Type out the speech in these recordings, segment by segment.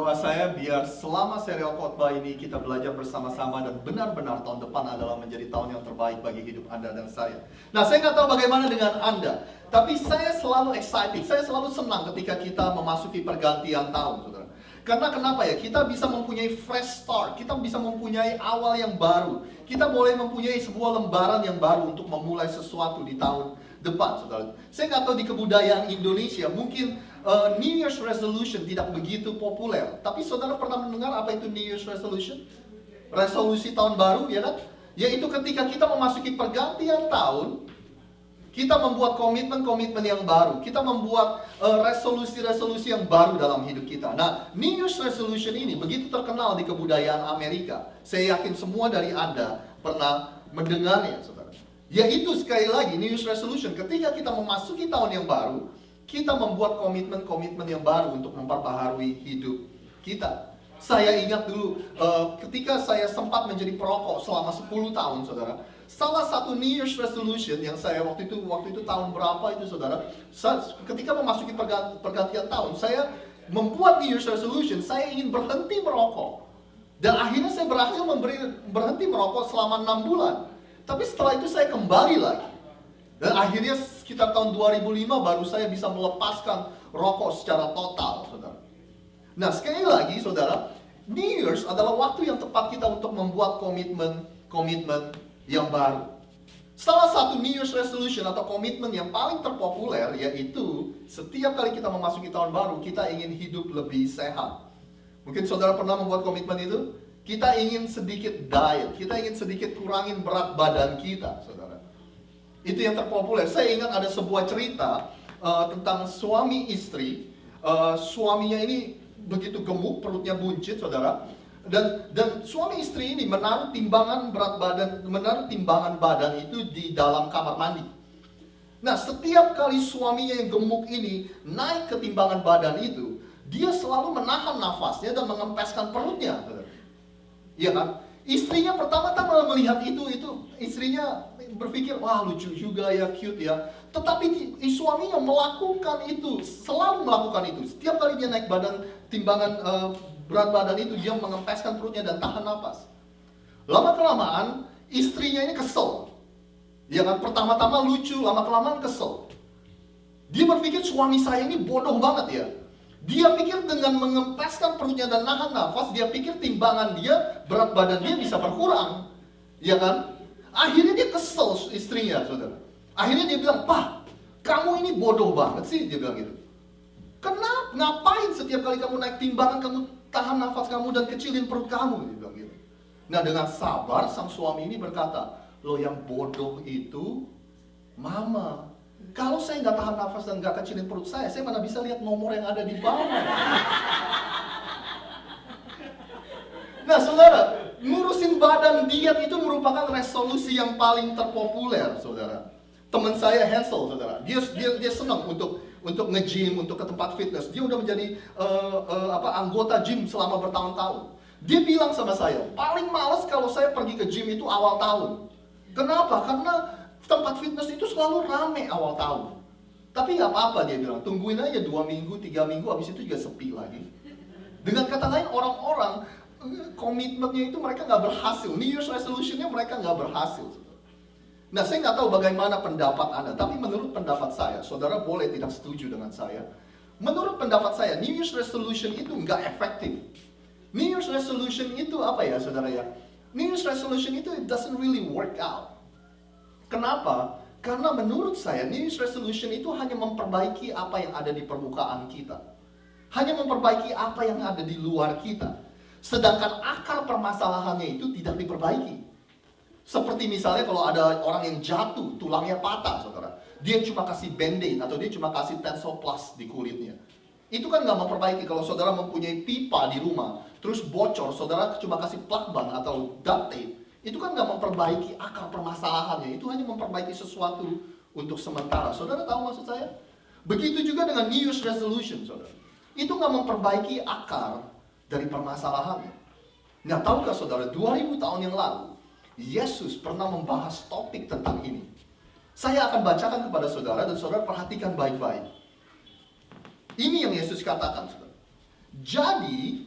doa saya biar selama serial khotbah ini kita belajar bersama-sama dan benar-benar tahun depan adalah menjadi tahun yang terbaik bagi hidup Anda dan saya. Nah, saya nggak tahu bagaimana dengan Anda, tapi saya selalu excited, saya selalu senang ketika kita memasuki pergantian tahun, saudara. Karena kenapa ya? Kita bisa mempunyai fresh start, kita bisa mempunyai awal yang baru, kita boleh mempunyai sebuah lembaran yang baru untuk memulai sesuatu di tahun depan, saudara. Saya nggak tahu di kebudayaan Indonesia, mungkin New Year's Resolution tidak begitu populer. Tapi saudara pernah mendengar apa itu New Year's Resolution? Resolusi tahun baru, ya kan? Yaitu ketika kita memasuki pergantian tahun, kita membuat komitmen-komitmen yang baru. Kita membuat resolusi-resolusi yang baru dalam hidup kita. Nah, New Year's Resolution ini begitu terkenal di kebudayaan Amerika. Saya yakin semua dari Anda pernah mendengarnya, saudara. Yaitu sekali lagi, New Year's Resolution, ketika kita memasuki tahun yang baru, kita membuat komitmen-komitmen yang baru untuk memperbaharui hidup kita. Saya ingat dulu ketika saya sempat menjadi perokok selama 10 tahun, saudara. Salah satu New Year's Resolution yang saya waktu itu tahun berapa itu, saudara, ketika memasuki pergantian tahun, saya membuat New Year's Resolution, saya ingin berhenti merokok. Dan akhirnya saya berhasil berhenti merokok selama 6 bulan. Tapi setelah itu saya kembali lagi. Dan akhirnya sekitar tahun 2005 baru saya bisa melepaskan rokok secara total, saudara. Nah, sekali lagi, saudara, New Year's adalah waktu yang tepat kita untuk membuat komitmen yang baru. Salah satu New Year's Resolution atau komitmen yang paling terpopuler yaitu setiap kali kita memasuki tahun baru, kita ingin hidup lebih sehat. Mungkin saudara pernah membuat komitmen itu? Kita ingin sedikit diet, kita ingin sedikit kurangin berat badan kita, saudara. Itu yang terpopuler. Saya ingat ada sebuah cerita tentang suami istri. Suaminya ini begitu gemuk, perutnya buncit, saudara. Dan suami istri ini menaruh timbangan badan itu di dalam kamar mandi. Nah, setiap kali suaminya yang gemuk ini naik ke timbangan badan itu, dia selalu menahan nafasnya dan mengempeskan perutnya, saudara. Iya kan? Istrinya pertama-tama melihat itu istrinya berpikir, wah lucu juga ya, cute ya. Tetapi suaminya melakukan itu, selalu melakukan itu. Setiap kali dia naik timbangan berat badan itu, dia mengempeskan perutnya dan tahan napas. Lama-kelamaan istrinya ini kesel. Ya kan, pertama-tama lucu, lama-kelamaan kesel. Dia berpikir suami saya ini bodoh banget ya. Dia pikir dengan mengempeskan perutnya dan nahan nafas, dia pikir timbangan dia, berat badan dia bisa berkurang. Ya kan? Akhirnya dia kesel istrinya, saudara. Akhirnya dia bilang, "Pak, kamu ini bodoh banget sih," dia bilang gitu. "Kenapa? Ngapain setiap kali kamu naik timbangan, kamu tahan nafas kamu dan kecilin perut kamu?" Dia bilang gitu. Nah, dengan sabar sang suami ini berkata, "Loh, yang bodoh itu mama. Kalau saya nggak tahan nafas dan nggak kecilin perut saya mana bisa lihat nomor yang ada di bawah." Nah, saudara, ngurusin badan diet itu merupakan resolusi yang paling terpopuler, saudara. Teman saya Hansel, saudara, dia senang untuk nge-gym, untuk ke tempat fitness. Dia udah menjadi anggota gym selama bertahun-tahun. Dia bilang sama saya, paling males kalau saya pergi ke gym itu awal tahun. Kenapa? Karena tempat fitness itu selalu rame awal tahun. Tapi nggak apa-apa, dia bilang, tungguin aja 2 minggu, 3 minggu, habis itu juga sepi lagi. Dengan kata lain, orang-orang komitmennya itu mereka nggak berhasil. New Year's Resolution-nya mereka nggak berhasil. Nah, saya nggak tahu bagaimana pendapat Anda, tapi menurut pendapat saya, saudara boleh tidak setuju dengan saya. Menurut pendapat saya, New Year's Resolution itu nggak efektif. New Year's Resolution itu apa ya, saudara ya? New Year's Resolution itu it doesn't really work out. Kenapa? Karena menurut saya New Year's Resolution itu hanya memperbaiki apa yang ada di permukaan kita. Hanya memperbaiki apa yang ada di luar kita. Sedangkan akar permasalahannya itu tidak diperbaiki. Seperti misalnya kalau ada orang yang jatuh, tulangnya patah, saudara. Dia cuma kasih band-aid atau dia cuma kasih tensoplast di kulitnya. Itu kan nggak memperbaiki. Kalau saudara mempunyai pipa di rumah, terus bocor, saudara cuma kasih plug ban atau duct tape. Itu kan nggak memperbaiki akar permasalahannya. Itu hanya memperbaiki sesuatu untuk sementara. Saudara tahu maksud saya? Begitu juga dengan New Year's Resolution, saudara. Itu nggak memperbaiki akar dari permasalahannya. Nah, tahukah saudara, 2000 tahun yang lalu, Yesus pernah membahas topik tentang ini. Saya akan bacakan kepada saudara dan saudara perhatikan baik-baik. Ini yang Yesus katakan, saudara. Jadi,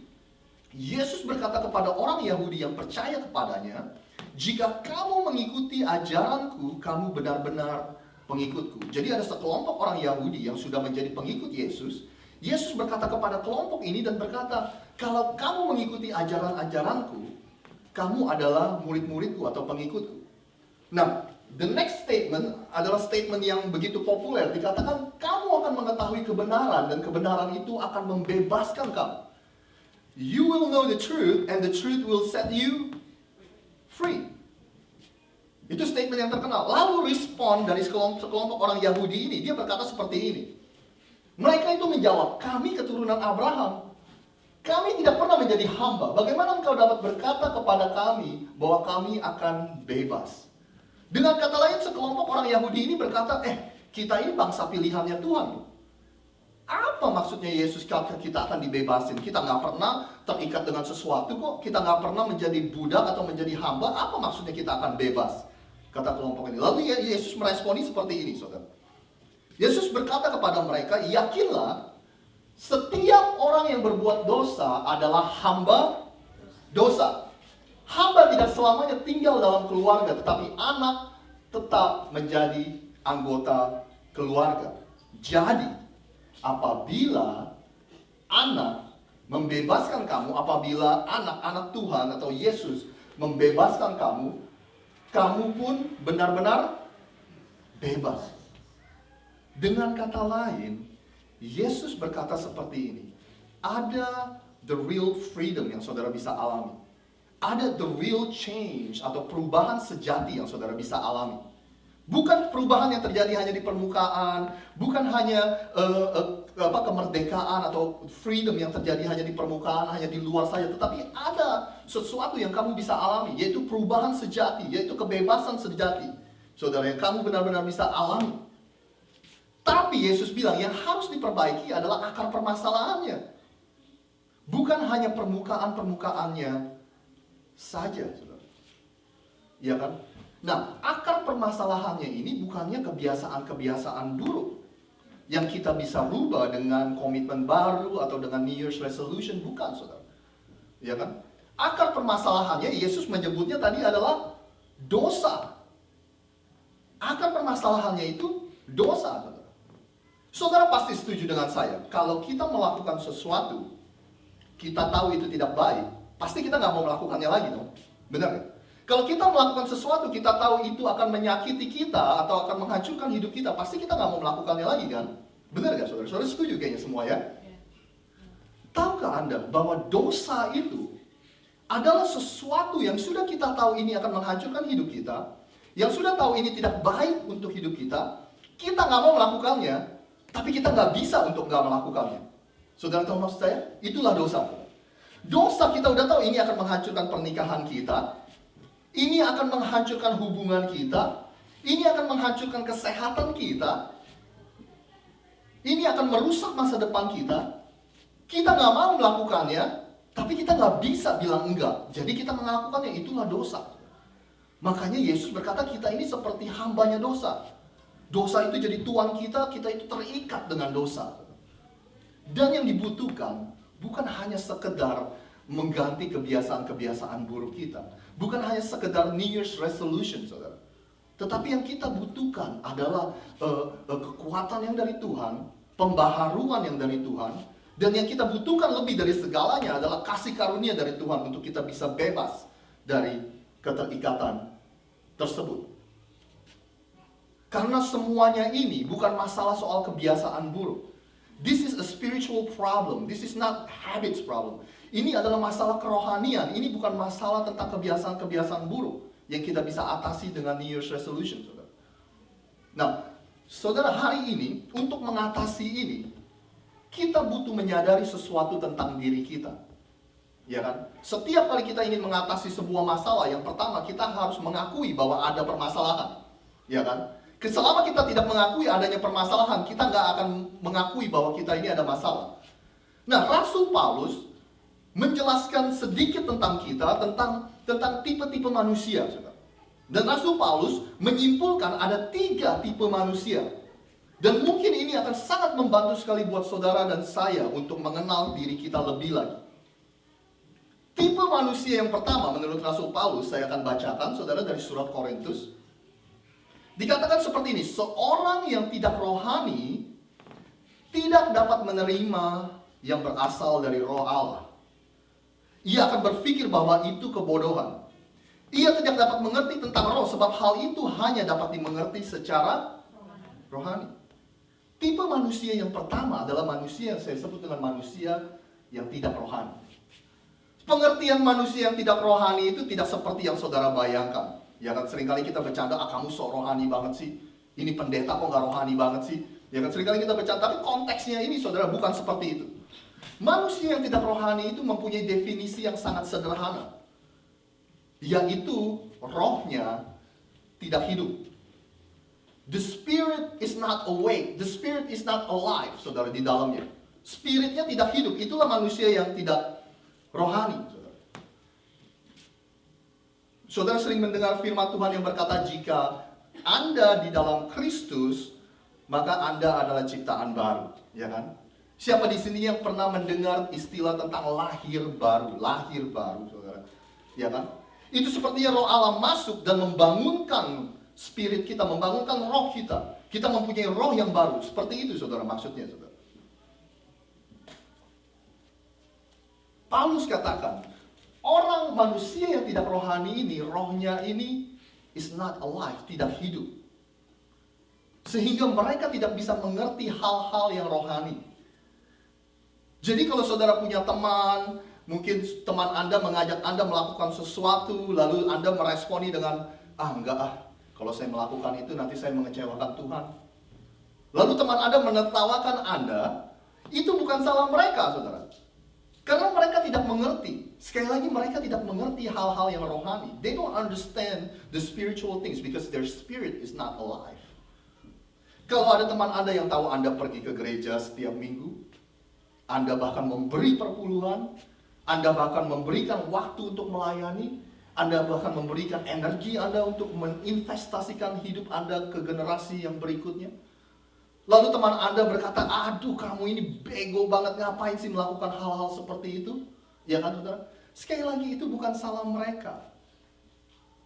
Yesus berkata kepada orang Yahudi yang percaya kepadanya, jika kamu mengikuti ajaranku, kamu benar-benar pengikutku. Jadi ada sekelompok orang Yahudi yang sudah menjadi pengikut Yesus. Yesus berkata kepada kelompok ini dan berkata, kalau kamu mengikuti ajaran-ajaranku, kamu adalah murid-muridku atau pengikutku. Nah, the next statement adalah statement yang begitu populer. Dikatakan, kamu akan mengetahui kebenaran dan kebenaran itu akan membebaskan kamu. You will know the truth and the truth will set you free. Itu statement yang terkenal. Lalu respon dari sekelompok orang Yahudi ini, dia berkata seperti ini. Mereka itu menjawab, kami keturunan Abraham. Kami tidak pernah menjadi hamba. Bagaimana engkau dapat berkata kepada kami bahwa kami akan bebas? Dengan kata lain, sekelompok orang Yahudi ini berkata, kita ini bangsa pilihannya Tuhan. Apa maksudnya Yesus kita akan dibebasin? Kita nggak pernah terikat dengan sesuatu kok. Kita nggak pernah menjadi budak atau menjadi hamba. Apa maksudnya kita akan bebas? Kata kelompok ini. Lalu Yesus meresponi seperti ini, saudara. Yesus berkata kepada mereka, yakinlah, setiap orang yang berbuat dosa adalah hamba dosa. Hamba tidak selamanya tinggal dalam keluarga, tetapi anak tetap menjadi anggota keluarga. Jadi, apabila anak membebaskan kamu, apabila anak-anak Tuhan atau Yesus membebaskan kamu, kamu pun benar-benar bebas. Dengan kata lain, Yesus berkata seperti ini. Ada the real freedom yang saudara bisa alami. Ada the real change atau perubahan sejati yang saudara bisa alami. Bukan perubahan yang terjadi hanya di permukaan, bukan hanya kemerdekaan atau freedom yang terjadi hanya di permukaan, hanya di luar saja, tetapi ada sesuatu yang kamu bisa alami, yaitu perubahan sejati, yaitu kebebasan sejati. Saudara, yang kamu benar-benar bisa alami. Tapi Yesus bilang yang harus diperbaiki adalah akar permasalahannya. Bukan hanya permukaan-permukaannya saja, saudara. Ya kan? Nah, akar permasalahannya ini bukannya kebiasaan-kebiasaan buruk yang kita bisa rubah dengan komitmen baru atau dengan New Year's resolution, bukan, saudara. Ya kan? Akar permasalahannya Yesus menyebutnya tadi adalah dosa. Akar permasalahannya itu dosa, saudara. Saudara pasti setuju dengan saya, kalau kita melakukan sesuatu, kita tahu itu tidak baik, pasti kita nggak mau melakukannya lagi, dong. Benar nggak? Kalau kita melakukan sesuatu, kita tahu itu akan menyakiti kita atau akan menghancurkan hidup kita, pasti kita nggak mau melakukannya lagi, kan? Benar nggak, saudara? Saudara setuju kayaknya semua, ya? Tahukah Anda bahwa dosa itu adalah sesuatu yang sudah kita tahu ini akan menghancurkan hidup kita, yang sudah tahu ini tidak baik untuk hidup kita nggak mau melakukannya, tapi kita nggak bisa untuk nggak melakukannya. Saudara tahu maksud saya? Itulah dosa. Dosa kita udah tahu ini akan menghancurkan pernikahan kita, ini akan menghancurkan hubungan kita, ini akan menghancurkan kesehatan kita, ini akan merusak masa depan kita. Kita nggak mau melakukannya, tapi kita nggak bisa bilang enggak. Jadi kita melakukannya, itulah dosa. Makanya Yesus berkata kita ini seperti hambanya dosa. Dosa itu jadi tuan kita itu terikat dengan dosa. Dan yang dibutuhkan bukan hanya sekedar mengganti kebiasaan-kebiasaan buruk kita. Bukan hanya sekedar New Year's resolution, saudara. Tetapi yang kita butuhkan adalah kekuatan yang dari Tuhan, pembaharuan yang dari Tuhan, dan yang kita butuhkan lebih dari segalanya adalah kasih karunia dari Tuhan untuk kita bisa bebas dari keterikatan tersebut. Karena semuanya ini bukan masalah soal kebiasaan buruk. This is a spiritual problem. This is not habits problem. Ini adalah masalah kerohanian. Ini bukan masalah tentang kebiasaan-kebiasaan buruk yang kita bisa atasi dengan New Year's resolution, saudara. Nah, saudara, hari ini untuk mengatasi ini, kita butuh menyadari sesuatu tentang diri kita. Ya kan? Setiap kali kita ingin mengatasi sebuah masalah, yang pertama kita harus mengakui bahwa ada permasalahan. Ya kan? Selama kita tidak mengakui adanya permasalahan, kita nggak akan mengakui bahwa kita ini ada masalah. Nah, Rasul Paulus menjelaskan sedikit tentang kita, tentang tipe-tipe manusia. Dan Rasul Paulus menyimpulkan ada 3 tipe manusia. Dan mungkin ini akan sangat membantu sekali buat saudara dan saya untuk mengenal diri kita lebih lagi. Tipe manusia yang pertama menurut Rasul Paulus, saya akan bacakan saudara dari surat Korintus. Dikatakan seperti ini, seorang yang tidak rohani tidak dapat menerima yang berasal dari roh Allah. Ia akan berpikir bahwa itu kebodohan. Ia tidak dapat mengerti tentang roh sebab hal itu hanya dapat dimengerti secara rohani. Tipe manusia yang pertama adalah manusia yang saya sebut dengan manusia yang tidak rohani. Pengertian manusia yang tidak rohani itu tidak seperti yang saudara bayangkan. Ya kan, seringkali kita bercanda, kamu sok rohani banget sih. Ini pendeta kok gak rohani banget sih. Ya kan, seringkali kita bercanda, tapi konteksnya ini saudara bukan seperti itu. Manusia yang tidak rohani itu mempunyai definisi yang sangat sederhana, yaitu rohnya tidak hidup. The spirit is not awake, the spirit is not alive, saudara, di dalamnya. Spiritnya tidak hidup, itulah manusia yang tidak rohani. Saudara sering mendengar firman Tuhan yang berkata, jika Anda di dalam Kristus, maka Anda adalah ciptaan baru, ya kan? Siapa di sini yang pernah mendengar istilah tentang lahir baru, saudara? Ya kan? Itu sepertinya roh Allah masuk dan membangunkan spirit kita, membangunkan roh kita. Kita mempunyai roh yang baru. Seperti itu saudara, maksudnya saudara. Paulus katakan, orang manusia yang tidak rohani ini, rohnya ini is not alive, tidak hidup. Sehingga mereka tidak bisa mengerti hal-hal yang rohani. Jadi kalau saudara punya teman, mungkin teman Anda mengajak Anda melakukan sesuatu, lalu Anda meresponi dengan, enggak, kalau saya melakukan itu nanti saya mengecewakan Tuhan. Lalu teman Anda menertawakan Anda, itu bukan salah mereka, saudara. Karena mereka tidak mengerti. Sekali lagi, mereka tidak mengerti hal-hal yang rohani. They don't understand the spiritual things because their spirit is not alive. Kalau ada teman Anda yang tahu Anda pergi ke gereja setiap minggu, Anda bahkan memberi perpuluhan, Anda bahkan memberikan waktu untuk melayani, Anda bahkan memberikan energi Anda untuk menginvestasikan hidup Anda ke generasi yang berikutnya. Lalu teman Anda berkata, aduh kamu ini bego banget, ngapain sih melakukan hal-hal seperti itu? Ya kan saudara? Sekali lagi itu bukan salah mereka.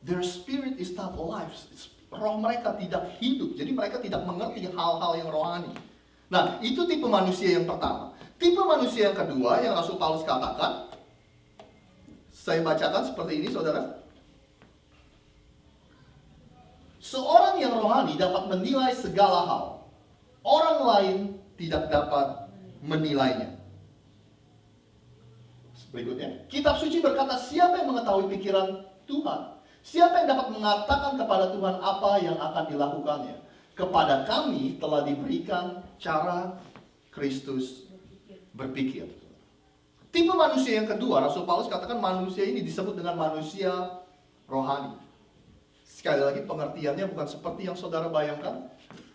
Their spirit is not alive. Roh mereka tidak hidup. Jadi mereka tidak mengerti hal-hal yang rohani. Nah, itu tipe manusia yang pertama. Tipe manusia yang kedua yang Rasul Paulus katakan, saya bacakan seperti ini saudara. Seorang yang rohani dapat menilai segala hal. Orang lain tidak dapat menilainya. Berikutnya, kitab suci berkata, siapa yang mengetahui pikiran Tuhan? Siapa yang dapat mengatakan kepada Tuhan apa yang akan dilakukannya? Kepada kami telah diberikan cara Kristus berpikir. Tipe manusia yang kedua, Rasul Paulus katakan manusia ini disebut dengan manusia rohani. Sekali lagi pengertiannya bukan seperti yang saudara bayangkan.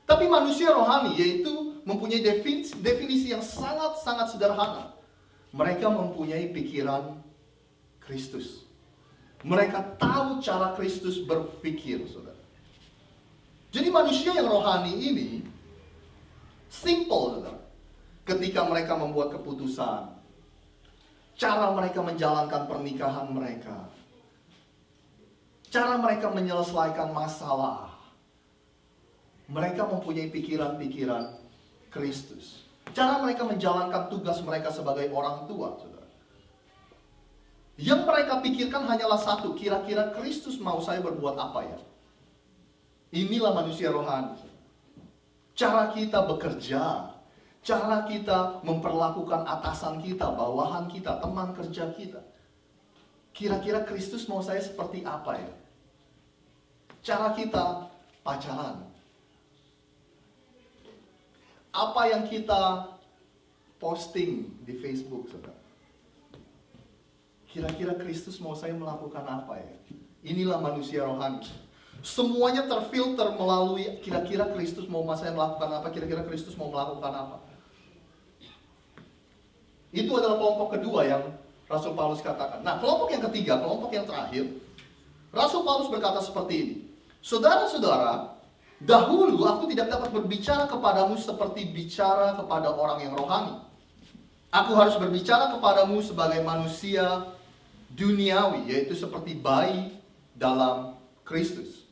Tapi manusia rohani yaitu mempunyai definisi yang sangat-sangat sederhana. Mereka mempunyai pikiran Kristus. Mereka tahu cara Kristus berpikir, saudara. Jadi manusia yang rohani ini simple, saudara. Ketika mereka membuat keputusan, cara mereka menjalankan pernikahan mereka, cara mereka menyelesaikan masalah, mereka mempunyai pikiran-pikiran Kristus. Cara mereka menjalankan tugas mereka sebagai orang tua, saudara. Yang mereka pikirkan hanyalah satu, kira-kira Kristus mau saya berbuat apa ya? Inilah manusia rohani. Cara kita bekerja, cara kita memperlakukan atasan kita, bawahan kita, teman kerja kita. Kira-kira Kristus mau saya seperti apa ya? Cara kita pacaran. Apa yang kita posting di Facebook, saudara? Kira-kira Kristus mau saya melakukan apa ya? Inilah manusia rohani. Semuanya terfilter melalui kira-kira Kristus mau saya melakukan apa, kira-kira Kristus mau melakukan apa. Itu adalah kelompok kedua yang Rasul Paulus katakan. Nah, kelompok yang ketiga, kelompok yang terakhir, Rasul Paulus berkata seperti ini. Saudara-saudara, dahulu aku tidak dapat berbicara kepadamu seperti bicara kepada orang yang rohani. Aku harus berbicara kepadamu sebagai manusia duniawi, yaitu seperti bayi dalam Kristus.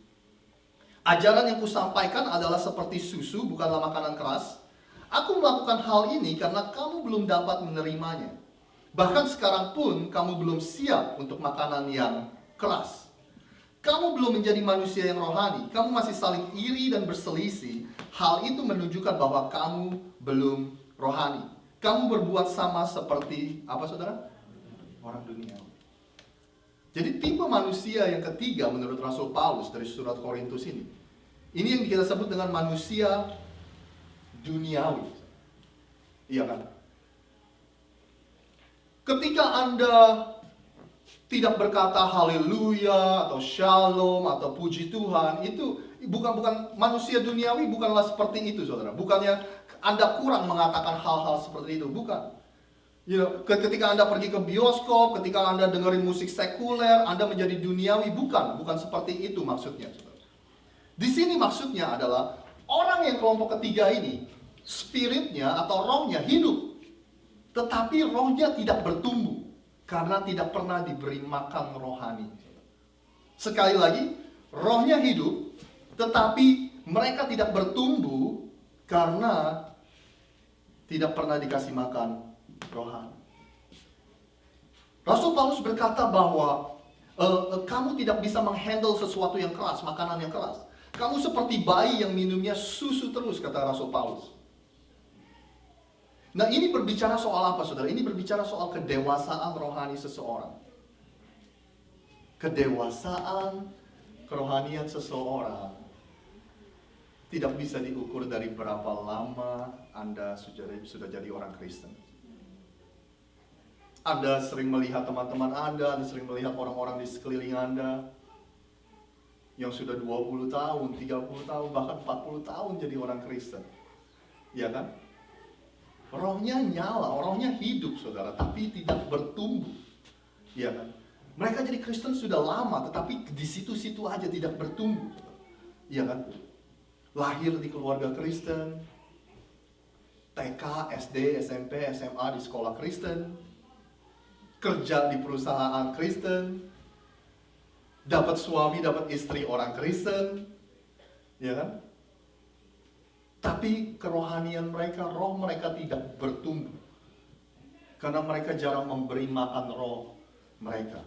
Ajaran yang kusampaikan adalah seperti susu, bukanlah makanan keras. Aku melakukan hal ini karena kamu belum dapat menerimanya. Bahkan sekarang pun kamu belum siap untuk makanan yang keras. Kamu belum menjadi manusia yang rohani. Kamu masih saling iri dan berselisih. Hal itu menunjukkan bahwa kamu belum rohani. Kamu berbuat sama seperti apa, saudara? Orang dunia. Jadi tipe manusia yang ketiga menurut Rasul Paulus dari surat Korintus ini. Ini yang kita sebut dengan manusia duniawi. Iya kan? Ketika Anda tidak berkata haleluya atau shalom atau puji Tuhan, itu bukan manusia duniawi, bukanlah seperti itu, saudara. Bukannya Anda kurang mengatakan hal-hal seperti itu, bukan. Ketika Anda pergi ke bioskop, ketika Anda dengerin musik sekuler, Anda menjadi duniawi, bukan seperti itu maksudnya, saudara. Di sini maksudnya adalah orang yang kelompok ketiga ini, spiritnya atau rohnya hidup, tetapi rohnya tidak bertumbuh karena tidak pernah diberi makan rohani. Sekali lagi, rohnya hidup, tetapi mereka tidak bertumbuh karena tidak pernah dikasih makan rohani. Rasul Paulus berkata bahwa kamu tidak bisa menghandle sesuatu yang keras, makanan yang keras. Kamu seperti bayi yang minumnya susu terus, kata Rasul Paulus. Nah, ini berbicara soal apa, saudara? Ini berbicara soal kedewasaan rohani seseorang. Kedewasaan kerohanian seseorang tidak bisa diukur dari berapa lama Anda sudah jadi orang Kristen. Anda sering melihat teman-teman Anda sering melihat orang-orang di sekeliling Anda yang sudah 20 tahun, 30 tahun, bahkan 40 tahun jadi orang Kristen. Iya kan? Rohnya nyala, rohnya hidup, saudara, tapi tidak bertumbuh. Iya kan? Mereka jadi Kristen sudah lama, tetapi di situ-situ aja tidak bertumbuh. Iya kan? Lahir di keluarga Kristen, TK, SD, SMP, SMA di sekolah Kristen, kerja di perusahaan Kristen, dapat suami, dapat istri orang Kristen, ya kan? Tapi kerohanian mereka, roh mereka tidak bertumbuh. Karena mereka jarang memberi makan roh mereka.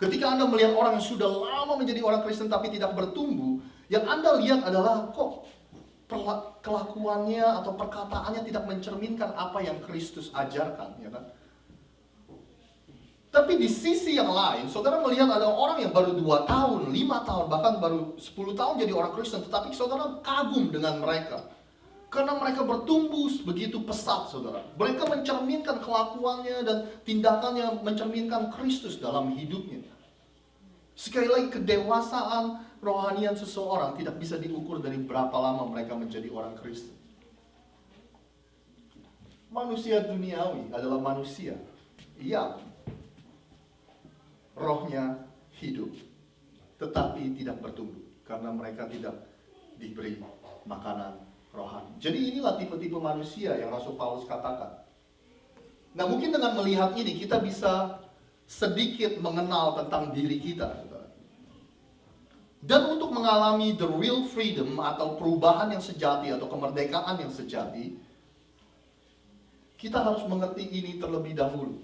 Ketika Anda melihat orang yang sudah lama menjadi orang Kristen tapi tidak bertumbuh, yang Anda lihat adalah kok kelakuannya atau perkataannya tidak mencerminkan apa yang Kristus ajarkan, ya kan? Tapi di sisi yang lain, saudara melihat ada orang yang baru 2 tahun, 5 tahun, bahkan baru 10 tahun jadi orang Kristen, tetapi saudara kagum dengan mereka. Karena mereka bertumbuh begitu pesat, saudara. Mereka mencerminkan kelakuannya dan tindakannya mencerminkan Kristus dalam hidupnya. Sekali lagi, kedewasaan rohanian seseorang tidak bisa diukur dari berapa lama mereka menjadi orang Kristen. Manusia duniawi adalah manusia yang rohnya hidup, tetapi tidak bertumbuh karena mereka tidak diberi makanan rohani. Jadi inilah tipe-tipe manusia yang Rasul Paulus katakan. Nah, mungkin dengan melihat ini kita bisa sedikit mengenal tentang diri kita. Dan untuk mengalami the real freedom atau perubahan yang sejati atau kemerdekaan yang sejati, kita harus mengerti ini terlebih dahulu.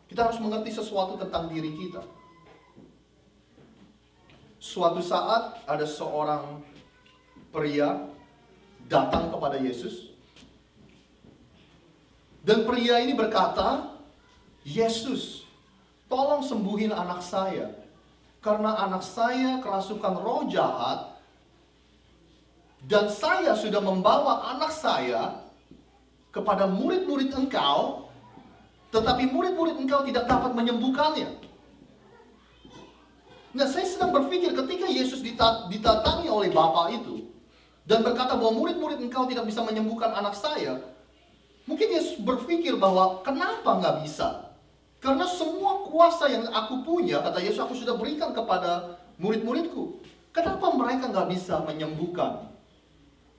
Kita harus mengerti sesuatu tentang diri kita. Suatu saat ada seorang pria datang kepada Yesus. Dan pria ini berkata, "Yesus, tolong sembuhin anak saya. Karena anak saya kerasukan roh jahat. Dan saya sudah membawa anak saya kepada murid-murid engkau, tetapi murid-murid engkau tidak dapat menyembuhkannya." Nah, saya sedang berpikir ketika Yesus didatangi oleh Bapa itu dan berkata bahwa murid-murid engkau tidak bisa menyembuhkan anak saya, mungkin Yesus berpikir bahwa kenapa nggak bisa? Karena semua kuasa yang aku punya, kata Yesus, aku sudah berikan kepada murid-muridku. Kenapa mereka nggak bisa menyembuhkan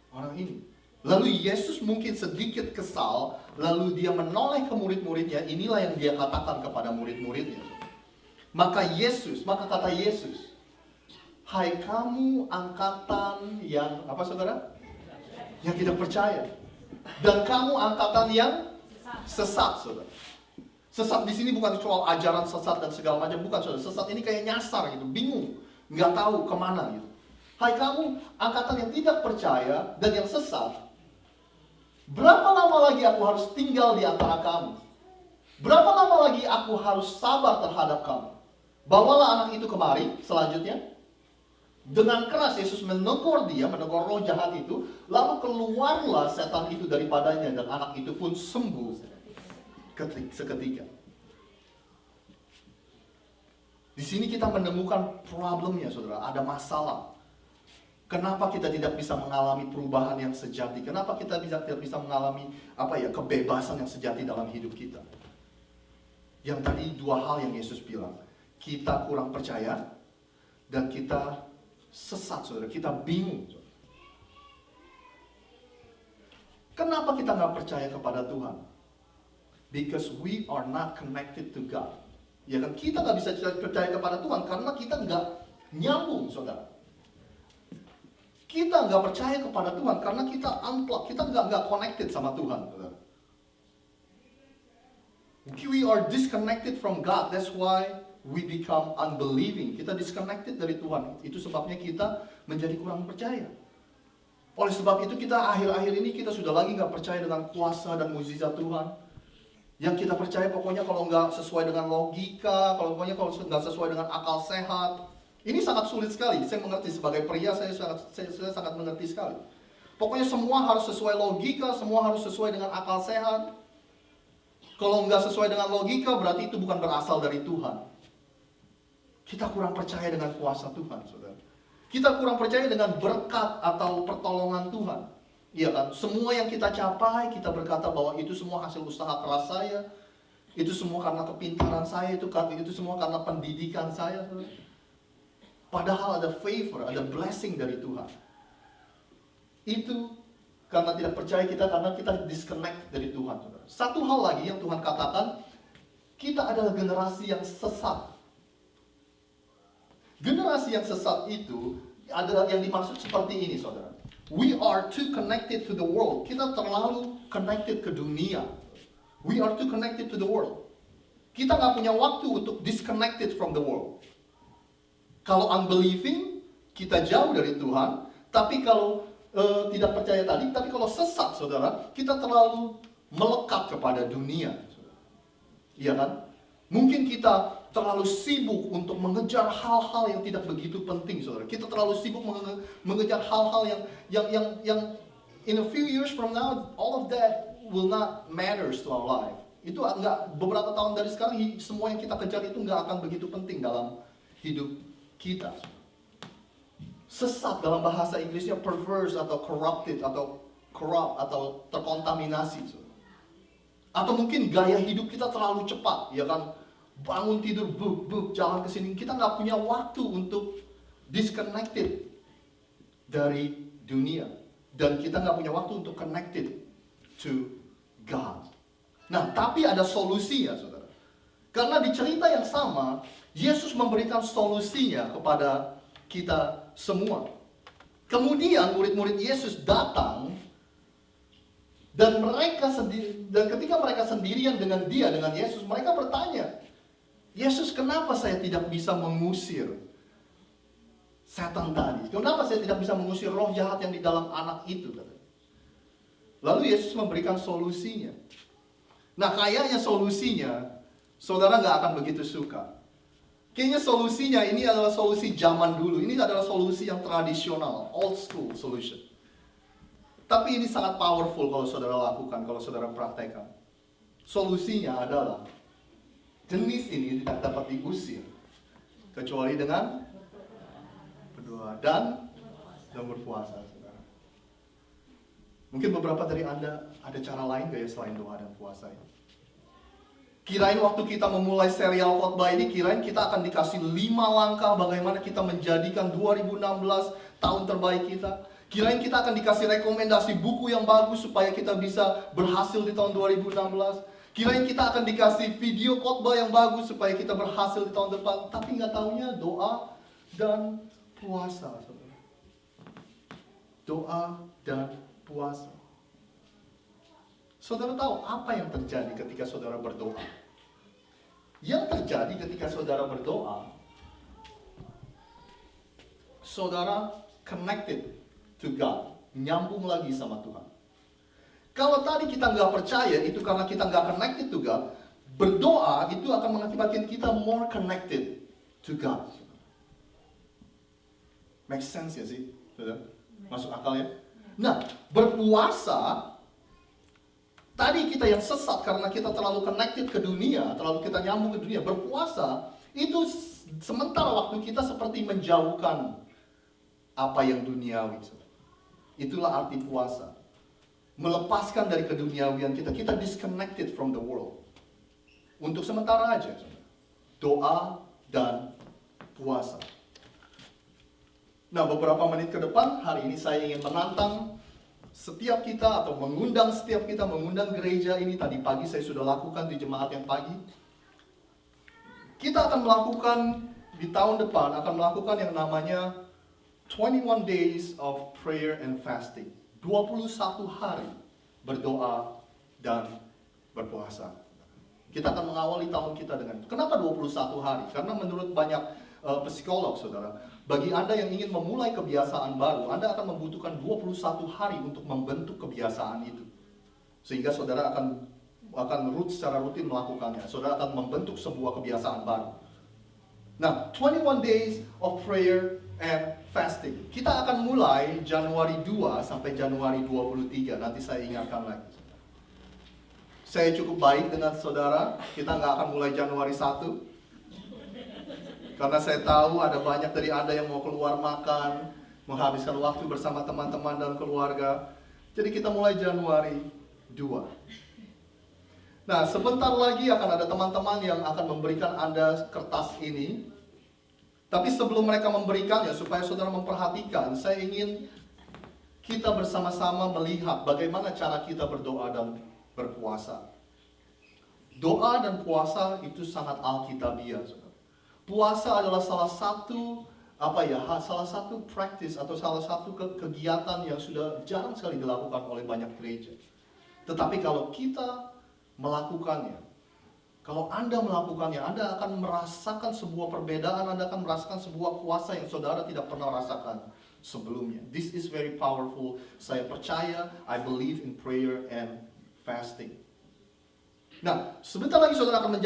orang ini? Lalu Yesus mungkin sedikit kesal, lalu dia menoleh ke murid-muridnya. Inilah yang dia katakan kepada murid-muridnya. Maka kata Yesus, hai kamu angkatan yang, apa saudara? Yang tidak percaya. Dan kamu angkatan yang sesat, saudara. Sesat di sini bukan soal ajaran sesat dan segala macam, bukan saudara. Sesat ini kayak nyasar gitu, bingung, nggak tahu kemana gitu. Hai kamu angkatan yang tidak percaya dan yang sesat, berapa lama lagi aku harus tinggal di antara kamu? Berapa lama lagi aku harus sabar terhadap kamu? Bawalah anak itu kemari. Selanjutnya, dengan keras Yesus menegur roh jahat itu, lalu keluarlah setan itu daripadanya dan anak itu pun sembuh seketika. Di sini kita menemukan problemnya, saudara. Ada masalah. Kenapa kita tidak bisa mengalami perubahan yang sejati? Kenapa kita tidak bisa mengalami kebebasan yang sejati dalam hidup kita? Yang tadi dua hal yang Yesus bilang. Kita kurang percaya dan kita sesat, saudara. Kita bingung. Saudara. Kenapa kita nggak percaya kepada Tuhan? Because we are not connected to God. Ya kan, kita nggak bisa percaya kepada Tuhan karena kita nggak nyambung, saudara. Kita nggak percaya kepada Tuhan karena kita unplug, kita nggak connected sama Tuhan, saudara. We are disconnected from God. That's why we become unbelieving. Kita disconnected dari Tuhan. Itu sebabnya kita menjadi kurang percaya. Oleh sebab itu kita akhir-akhir ini kita sudah lagi nggak percaya dengan kuasa dan mukjizat Tuhan. Yang kita percaya pokoknya kalau nggak sesuai dengan logika, kalau nggak sesuai dengan akal sehat. Ini sangat sulit sekali. Saya mengerti sebagai pria, saya sangat mengerti sekali. Pokoknya semua harus sesuai logika, semua harus sesuai dengan akal sehat. Kalau nggak sesuai dengan logika, berarti itu bukan berasal dari Tuhan. Kita kurang percaya dengan kuasa Tuhan, saudara. Kita kurang percaya dengan berkat atau pertolongan Tuhan. Iya kan? Semua yang kita capai, kita berkata bahwa itu semua hasil usaha keras saya. Itu semua karena kepintaran saya, itu semua karena pendidikan saya. Saudara. Padahal ada favor, ada blessing dari Tuhan. Itu karena tidak percaya kita, karena kita disconnect dari Tuhan. Saudara. Satu hal lagi yang Tuhan katakan, kita adalah generasi yang sesat. Generasi yang sesat itu adalah yang dimaksud seperti ini, saudara. We are too connected to the world. Kita terlalu connected ke dunia. We are too connected to the world. Kita nggak punya waktu untuk disconnected from the world. Kalau unbelieving, kita jauh dari Tuhan. Tapi kalau tidak percaya tadi, tapi kalau sesat, saudara, kita terlalu melekat kepada dunia. Iya kan? Mungkin kita terlalu sibuk untuk mengejar hal-hal yang tidak begitu penting, saudara. Kita terlalu sibuk mengejar hal-hal yang in a few years from now, all of that will not matters to our life. Itu enggak, beberapa tahun dari sekarang, semua yang kita kejar itu enggak akan begitu penting dalam hidup kita. Sesat dalam bahasa Inggrisnya perverse atau corrupted atau corrupt atau terkontaminasi, saudara. Atau mungkin gaya hidup kita terlalu cepat, ya kan? Bangun tidur, jalan ke sini. Kita nggak punya waktu untuk disconnected dari dunia. Dan kita nggak punya waktu untuk connected to God. Nah, tapi ada solusi ya, saudara. Karena di cerita yang sama, Yesus memberikan solusinya kepada kita semua. Kemudian murid-murid Yesus datang dan ketika mereka sendirian dengan Yesus, mereka bertanya, Yesus, kenapa saya tidak bisa mengusir setan tadi? Kenapa saya tidak bisa mengusir roh jahat yang di dalam anak itu? Lalu Yesus memberikan solusinya. Nah, kayaknya solusinya, saudara nggak akan begitu suka. Kayaknya solusinya ini adalah solusi zaman dulu. Ini adalah solusi yang tradisional, old school solution. Tapi ini sangat powerful kalau saudara lakukan, kalau saudara praktekkan. Solusinya adalah jenis ini tidak dapat diusir kecuali dengan berdoa dan berpuasa, saudara. Mungkin beberapa dari Anda ada cara lain gak ya selain doa dan puasa ya? Kirain waktu kita memulai serial khotbah ini, kirain kita akan dikasih 5 langkah bagaimana kita menjadikan 2016 tahun terbaik kita. Kirain kita akan dikasih rekomendasi buku yang bagus supaya kita bisa berhasil di tahun 2016. Kirain kita akan dikasih video khotbah yang bagus supaya kita berhasil di tahun depan. Tapi nggak taunya doa dan puasa. Doa dan puasa. Saudara tahu apa yang terjadi ketika saudara berdoa? Yang terjadi ketika saudara berdoa, saudara connected to God, nyambung lagi sama Tuhan. Kalau tadi kita nggak percaya, itu karena kita nggak connected to God. Berdoa itu akan mengakibatkan kita more connected to God. Make sense ya sih? Masuk akal ya? Nah, berpuasa, tadi kita yang sesat karena kita terlalu connected ke dunia, terlalu kita nyambung ke dunia. Berpuasa, itu sementara waktu kita seperti menjauhkan apa yang duniawi. Itulah arti puasa. Melepaskan dari keduniawian kita. Kita disconnected from the world. Untuk sementara aja. Doa dan puasa. Nah, beberapa menit ke depan, hari ini saya ingin menantang setiap kita atau mengundang setiap kita, mengundang gereja ini. Tadi pagi saya sudah lakukan di jemaat yang pagi. Kita akan melakukan, di tahun depan, akan melakukan yang namanya 21 days of prayer and fasting. 21 hari berdoa dan berpuasa. Kita akan mengawali tahun kita dengan itu. Kenapa 21 hari? Karena menurut banyak psikolog, saudara, bagi Anda yang ingin memulai kebiasaan baru, Anda akan membutuhkan 21 hari untuk membentuk kebiasaan itu. Sehingga saudara akan secara rutin melakukannya. Saudara akan membentuk sebuah kebiasaan baru. Nah, 21 days of prayer and fasting. Kita akan mulai Januari 2 sampai Januari 23. Nanti saya ingatkan lagi. Saya cukup baik dengan saudara. Kita nggak akan mulai Januari 1. Karena saya tahu ada banyak dari Anda yang mau keluar makan, menghabiskan waktu bersama teman-teman dan keluarga. Jadi kita mulai Januari 2. Nah, sebentar lagi akan ada teman-teman yang akan memberikan Anda kertas ini. Tapi sebelum mereka memberikannya, supaya saudara memperhatikan, saya ingin kita bersama-sama melihat bagaimana cara kita berdoa dan berpuasa. Doa dan puasa itu sangat alkitabiah, saudara. Puasa adalah salah satu practice atau salah satu kegiatan yang sudah jarang sekali dilakukan oleh banyak gereja. Tetapi kalau kita melakukannya, kalau Anda melakukannya, Anda akan merasakan sebuah perbedaan, Anda akan merasakan sebuah kuasa yang saudara tidak pernah rasakan sebelumnya. This is very powerful. Saya percaya, I believe in prayer and fasting. Nah, sebentar lagi saudara akan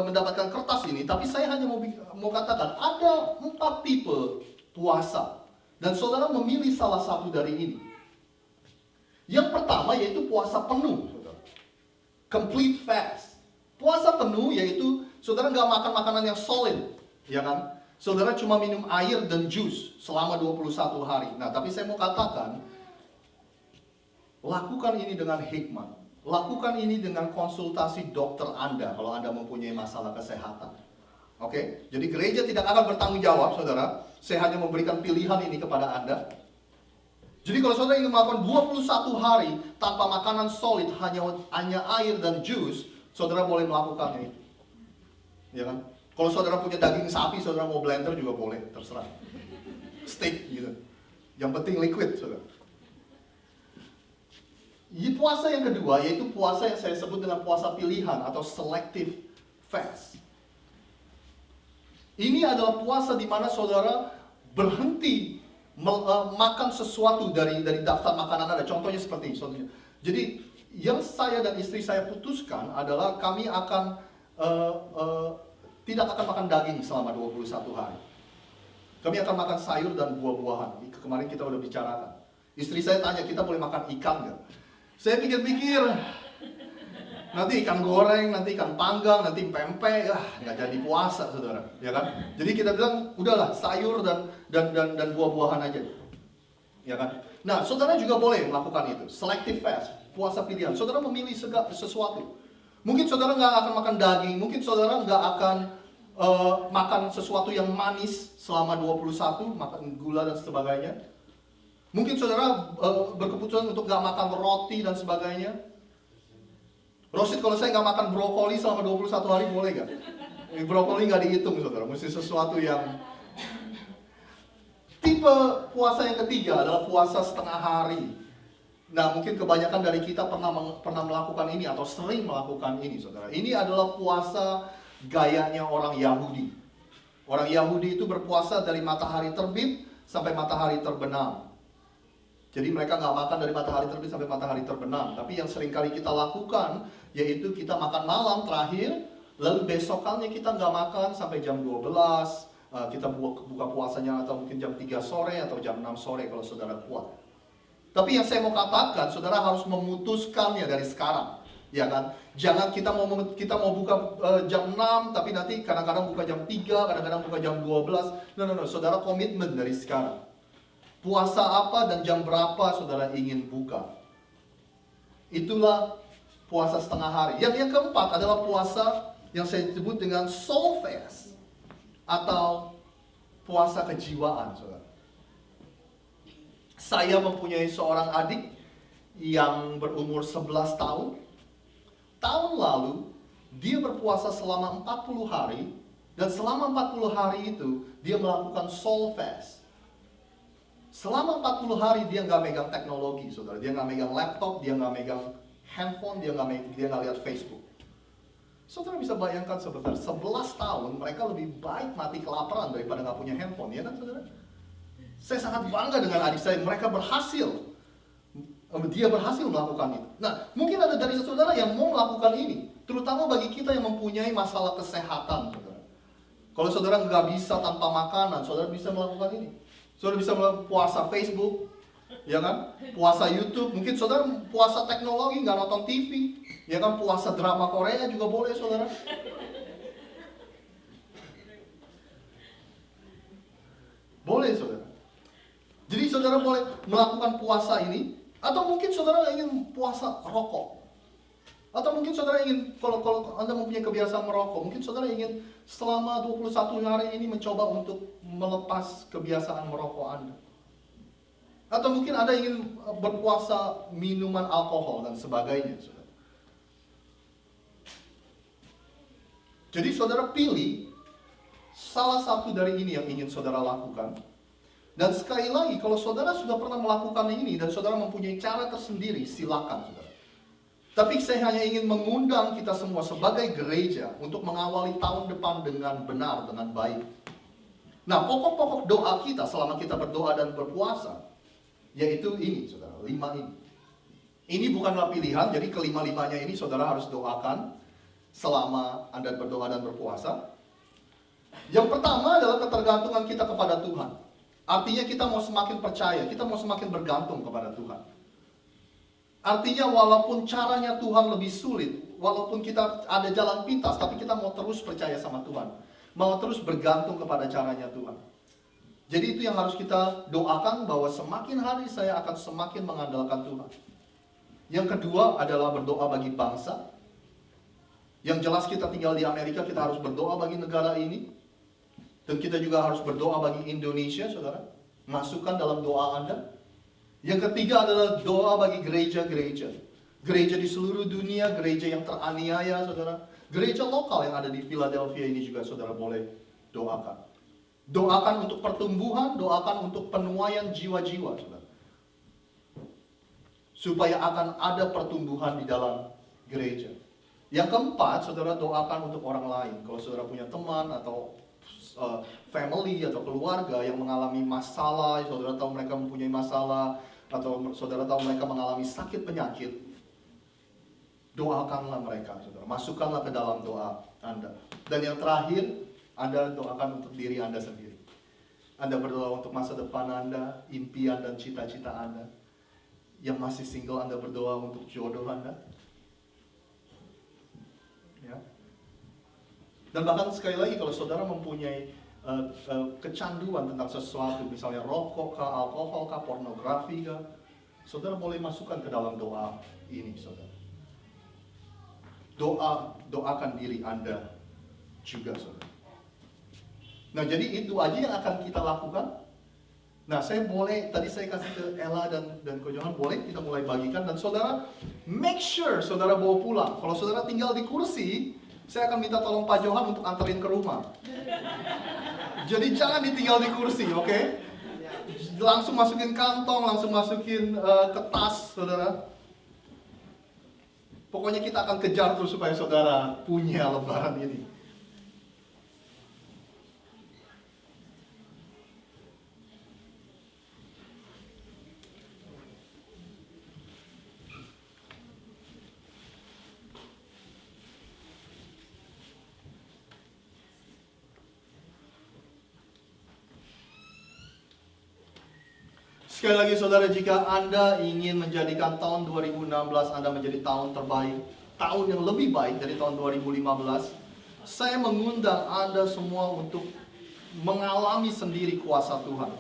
mendapatkan kertas ini, tapi saya hanya mau katakan, ada 4 tipe puasa. Dan saudara memilih salah satu dari ini. Yang pertama yaitu puasa penuh. Complete fast. Puasa penuh yaitu saudara nggak makan makanan yang solid, ya kan? Saudara cuma minum air dan jus selama 21 hari. Nah, tapi saya mau katakan, lakukan ini dengan hikmat. Lakukan ini dengan konsultasi dokter Anda kalau Anda mempunyai masalah kesehatan. Oke? Jadi gereja tidak akan bertanggung jawab, saudara. Saya hanya memberikan pilihan ini kepada Anda. Jadi kalau saudara ingin melakukan 21 hari tanpa makanan solid, hanya air dan jus, saudara boleh melakukannya itu. Ya kan? Kalau saudara punya daging sapi, saudara mau blender juga boleh, terserah. Steak gitu. Yang penting liquid, saudara. Puasa yang kedua yaitu puasa yang saya sebut dengan puasa pilihan atau selective fast. Ini adalah puasa di mana saudara berhenti makan sesuatu dari daftar makanan Anda. Contohnya seperti ini. Jadi yang saya dan istri saya putuskan adalah kami akan tidak akan makan daging selama 21 hari. Kami akan makan sayur dan buah-buahan. Kemarin kita udah bicarakan. Istri saya tanya, kita boleh makan ikan nggak? Saya pikir-pikir, nanti ikan goreng, nanti ikan panggang, nanti pempek, nggak jadi puasa, saudara, ya kan? Jadi kita bilang, udahlah sayur dan buah-buahan aja, ya kan? Nah, saudara juga boleh melakukan itu, selective fast, puasa pilihan. Saudara memilih sesuatu. Mungkin saudara nggak akan makan daging, mungkin saudara nggak akan makan sesuatu yang manis selama 21, makan gula dan sebagainya. Mungkin saudara berkeputusan untuk gak makan roti dan sebagainya. Rosid, kalau saya gak makan brokoli selama 21 hari boleh gak? Brokoli gak dihitung saudara, mesti sesuatu yang... Tipe puasa yang ketiga adalah puasa setengah hari. Nah, mungkin kebanyakan dari kita pernah melakukan ini atau sering melakukan ini, saudara. Ini adalah puasa gayanya orang Yahudi. Orang Yahudi itu berpuasa dari matahari terbit sampai matahari terbenam. Jadi mereka nggak makan dari matahari terbit sampai matahari terbenam. Tapi yang sering kali kita lakukan, yaitu kita makan malam terakhir, lalu besokannya kita nggak makan sampai jam 12. Kita buka puasanya atau mungkin jam 3 sore atau jam 6 sore kalau saudara kuat. Tapi yang saya mau katakan, saudara harus memutuskannya dari sekarang, ya kan? Jangan kita mau buka jam 6, tapi nanti kadang-kadang buka jam 3, kadang-kadang buka jam 12. No, saudara komitmen dari sekarang. Puasa apa dan jam berapa saudara ingin buka. Itulah puasa setengah hari. Yang keempat adalah puasa yang saya sebut dengan soul fast atau puasa kejiwaan, saudara. Saya mempunyai seorang adik yang berumur 11 tahun. Tahun lalu, dia berpuasa selama 40 hari. Dan selama 40 hari itu, dia melakukan soul fast. Selama 40 hari dia nggak megang teknologi, saudara. Dia nggak megang laptop, dia nggak megang handphone, dia nggak lihat Facebook. Saudara bisa bayangkan sebentar, 11 tahun mereka lebih baik mati kelaparan daripada nggak punya handphone, ya kan saudara? Saya sangat bangga dengan adik saya, mereka berhasil. Dia berhasil melakukan itu. Nah, mungkin ada dari saudara yang mau melakukan ini, terutama bagi kita yang mempunyai masalah kesehatan, saudara. Kalau saudara nggak bisa tanpa makanan, saudara bisa melakukan ini. Saudara bisa puasa Facebook, ya kan? Puasa YouTube, mungkin saudara puasa teknologi, nggak nonton TV, ya kan? Puasa drama Korea juga boleh, saudara. Boleh, saudara. Jadi saudara boleh melakukan puasa ini, atau mungkin saudara ingin puasa rokok. Atau mungkin saudara ingin, kalau Anda mempunyai kebiasaan merokok, mungkin saudara ingin selama 21 hari ini mencoba untuk melepas kebiasaan merokok Anda. Atau mungkin Anda ingin berpuasa minuman alkohol dan sebagainya, saudara. Jadi saudara pilih salah satu dari ini yang ingin saudara lakukan. Dan sekali lagi, kalau saudara sudah pernah melakukan ini dan saudara mempunyai cara tersendiri, silakan saudara. Tapi saya hanya ingin mengundang kita semua sebagai gereja untuk mengawali tahun depan dengan benar, dengan baik. Nah, pokok-pokok doa kita selama kita berdoa dan berpuasa, yaitu ini saudara, 5 ini. Ini bukanlah pilihan, jadi kelima-limanya ini saudara harus doakan selama Anda berdoa dan berpuasa. Yang pertama adalah ketergantungan kita kepada Tuhan. Artinya kita mau semakin percaya, kita mau semakin bergantung kepada Tuhan. Artinya walaupun caranya Tuhan lebih sulit, walaupun kita ada jalan pintas, tapi kita mau terus percaya sama Tuhan. Mau terus bergantung kepada caranya Tuhan. Jadi itu yang harus kita doakan, bahwa semakin hari saya akan semakin mengandalkan Tuhan. Yang kedua adalah berdoa bagi bangsa. Yang jelas kita tinggal di Amerika, kita harus berdoa bagi negara ini. Dan kita juga harus berdoa bagi Indonesia, saudara. Masukkan dalam doa Anda. Yang ketiga adalah doa bagi gereja-gereja. Gereja di seluruh dunia, gereja yang teraniaya, saudara. Gereja lokal yang ada di Philadelphia ini juga saudara boleh doakan. Doakan untuk pertumbuhan, doakan untuk penuaian jiwa-jiwa, saudara. Supaya akan ada pertumbuhan di dalam gereja. Yang keempat, saudara doakan untuk orang lain. Kalau saudara punya teman atau family atau keluarga yang mengalami masalah, saudara tahu mereka mempunyai masalah, atau saudara tahu mereka mengalami sakit penyakit, doakanlah mereka, saudara. Masukkanlah ke dalam doa Anda. Dan yang terakhir, Anda doakan untuk diri Anda sendiri. Anda berdoa untuk masa depan Anda, impian dan cita-cita Anda. Yang masih single, Anda berdoa untuk jodoh Anda. Ya. Dan bahkan sekali lagi, kalau saudara mempunyai kecanduan tentang sesuatu, misalnya rokok kah, alkohol kah, pornografi kah, saudara boleh masukkan ke dalam doa ini, saudara. Doakan diri Anda juga, saudara. Nah, jadi itu aja yang akan kita lakukan. Nah, tadi saya kasih ke Ella dan Ko Johan, boleh kita mulai bagikan. Dan saudara, make sure saudara bawa pulang. Kalau saudara tinggal di kursi, saya akan minta tolong Pak Johan untuk anterin ke rumah. Jadi jangan ditinggal di kursi, oke? Langsung masukin kantong, langsung masukin ke tas, saudara. Pokoknya kita akan kejar terus supaya saudara punya lebaran ini. Sekali lagi saudara, jika Anda ingin menjadikan tahun 2016 Anda menjadi tahun terbaik, tahun yang lebih baik dari tahun 2015, saya mengundang Anda semua untuk mengalami sendiri kuasa Tuhan.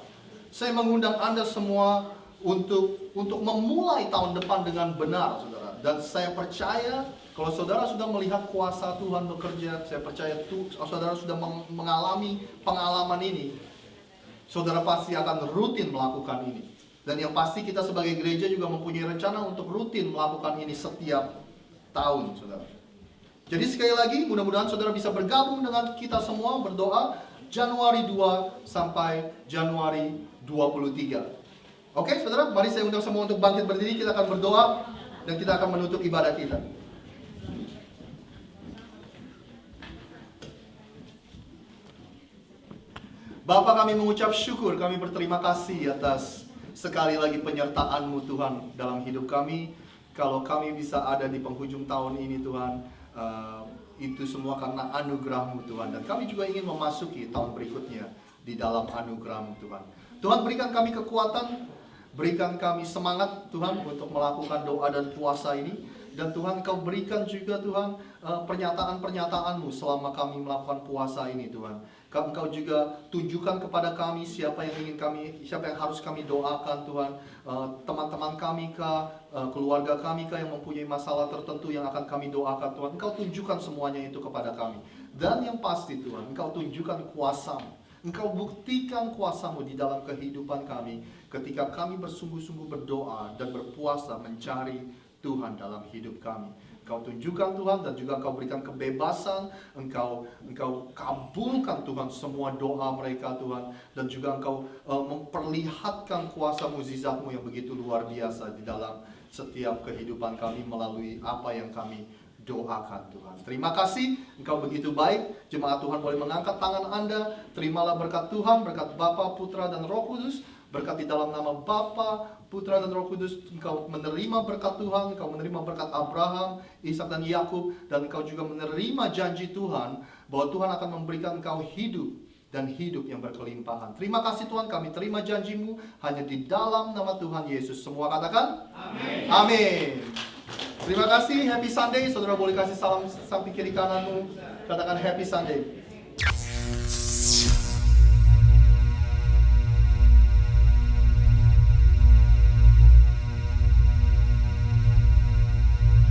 Saya mengundang Anda semua untuk memulai tahun depan dengan benar, saudara. Dan saya percaya kalau saudara sudah melihat kuasa Tuhan bekerja, saya percaya saudara sudah mengalami pengalaman ini, saudara pasti akan rutin melakukan ini. Dan yang pasti kita sebagai gereja juga mempunyai rencana untuk rutin melakukan ini setiap tahun, saudara. Jadi sekali lagi, mudah-mudahan saudara bisa bergabung dengan kita semua berdoa Januari 2 sampai Januari 23. Oke, saudara, mari saya undang semua untuk bangkit berdiri. Kita akan berdoa dan kita akan menutup ibadah kita. Bapa, kami mengucap syukur, kami berterima kasih atas sekali lagi penyertaan-Mu Tuhan dalam hidup kami. Kalau kami bisa ada di penghujung tahun ini Tuhan, itu semua karena anugerah-Mu Tuhan. Dan kami juga ingin memasuki tahun berikutnya di dalam anugerah-Mu Tuhan. Tuhan, berikan kami kekuatan, berikan kami semangat Tuhan untuk melakukan doa dan puasa ini. Dan Tuhan, Kau berikan juga Tuhan pernyataan-pernyataan-Mu selama kami melakukan puasa ini Tuhan. Engkau juga tunjukkan kepada kami siapa yang harus kami doakan Tuhan. Teman-teman kami kah, keluarga kami kah yang mempunyai masalah tertentu yang akan kami doakan Tuhan. Engkau tunjukkan semuanya itu kepada kami. Dan yang pasti Tuhan, Engkau tunjukkan kuasa-Mu. Engkau buktikan kuasa-Mu di dalam kehidupan kami ketika kami bersungguh-sungguh berdoa dan berpuasa mencari Tuhan dalam hidup kami. Engkau tunjukkan Tuhan dan juga Engkau berikan kebebasan. Engkau kabulkan Tuhan semua doa mereka Tuhan. Dan juga Engkau memperlihatkan kuasa mukjizat-Mu yang begitu luar biasa di dalam setiap kehidupan kami melalui apa yang kami doakan Tuhan. Terima kasih, Engkau begitu baik. Jemaat Tuhan boleh mengangkat tangan Anda. Terimalah berkat Tuhan, berkat Bapa, Putra, dan Roh Kudus. Berkat di dalam nama Bapa, Putra, dan Roh Kudus. Engkau menerima berkat Tuhan, Engkau menerima berkat Abraham, Ishak, dan Yakub. Dan Engkau juga menerima janji Tuhan bahwa Tuhan akan memberikan Engkau hidup dan hidup yang berkelimpahan. Terima kasih Tuhan, kami terima janji-Mu hanya di dalam nama Tuhan Yesus. Semua katakan amin. Amin. Terima kasih, Happy Sunday. Saudara boleh kasih salam samping kiri kananmu. Katakan Happy Sunday.